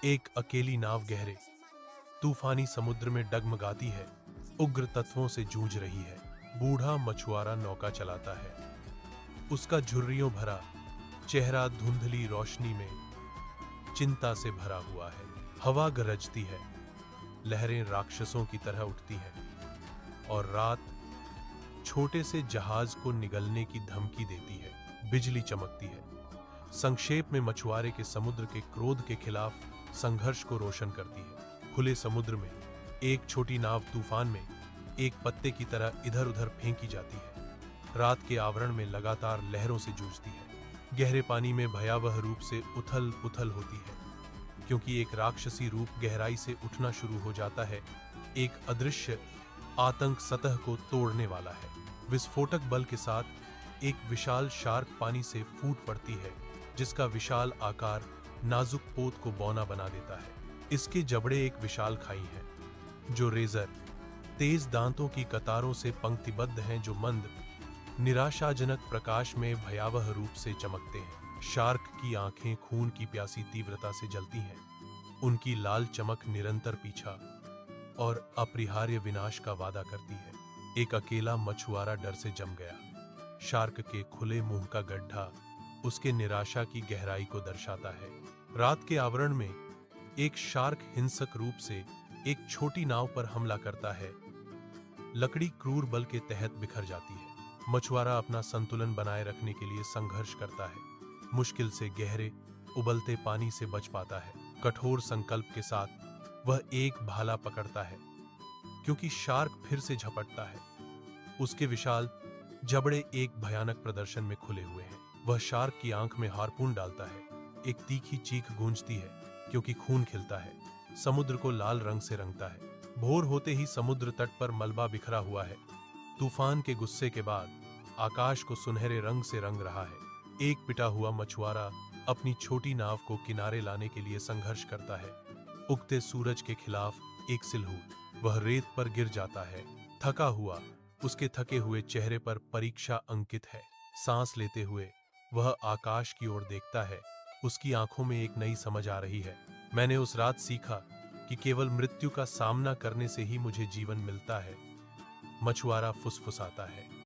एक अकेली नाव गहरे तूफानी समुद्र में डगमगाती है, उग्र तत्वों से जूझ रही है। बूढ़ा मछुआरा नौका चलाता है, उसका झुर्रियों भरा चेहरा धुंधली रोशनी में चिंता से भरा हुआ है। हवा गरजती है, लहरें राक्षसों की तरह उठती हैं और रात छोटे से जहाज को निगलने की धमकी देती है। बिजली चमकती है। संक्षेप में मछुआरे के समुद्र के क्रोध के खिलाफ संघर्ष को रोशन करती है। खुले समुद्र में एक छोटी नाव तूफान में एक पत्ते की तरह इधर उधर फेंकी जाती है। रात के आवरण में लगातार लहरों से जूझती है। गहरे पानी में भयावह रूप से उथल पुथल होती है, क्योंकि एक राक्षसी रूप गहराई से उठना शुरू हो जाता है। एक अदृश्य आतंक सतह को तोड़ने वाला है। विस्फोटक बल के साथ एक विशाल शार्क पानी से फूट पड़ती है, जिसका विशाल आकार नाजुक पोत को बौना बना देता है। इसके जबड़े एक विशाल खाई है, जो रेजर तेज दांतों की कतारों से पंक्तिबद्ध हैं, जो मंद निराशाजनक प्रकाश में भयावह रूप से चमकते हैं। शार्क की आंखें खून की प्यासी तीव्रता से जलती हैं। उनकी लाल चमक निरंतर पीछा और अपरिहार्य विनाश का वादा करती है। एक अकेला मछुआरा डर से जम गया। शार्क के खुले मुंह का गड्ढा उसके निराशा की गहराई को दर्शाता है। रात के आवरण में एक शार्क हिंसक रूप से एक छोटी नाव पर हमला करता है। लकड़ी क्रूर बल के तहत बिखर जाती है। मछुआरा अपना संतुलन बनाए रखने के लिए संघर्ष करता है। मुश्किल से गहरे उबलते पानी से बच पाता है। कठोर संकल्प के साथ वह एक भाला पकड़ता है, क्योंकि शार्क फिर से झपटता है। उसके विशाल जबड़े एक भयानक प्रदर्शन में खुले हुए हैं। वह शार्क की आंख में हार्पून डालता है। एक तीखी चीख गूंजती है, क्योंकि खून खिलता है। समुद्र को लाल रंग से रंगता है। भोर होते ही समुद्र तट पर मलबा बिखरा हुआ है। तूफान के गुस्से के बाद आकाश को सुनहरे रंग से रंग रहा है। एक पिटा हुआ मछुआरा अपनी छोटी नाव को किनारे लाने के लिए संघर्ष करता है। उगते सूरज के खिलाफ एक सिलहूट, वह रेत पर गिर जाता है। थका हुआ, उसके थके हुए चेहरे पर परीक्षा अंकित है। सांस लेते हुए वह आकाश की ओर देखता है। उसकी आंखों में एक नई समझ आ रही है। मैंने उस रात सीखा कि केवल मृत्यु का सामना करने से ही मुझे जीवन मिलता है। मछुआरा फुसफुसाता है।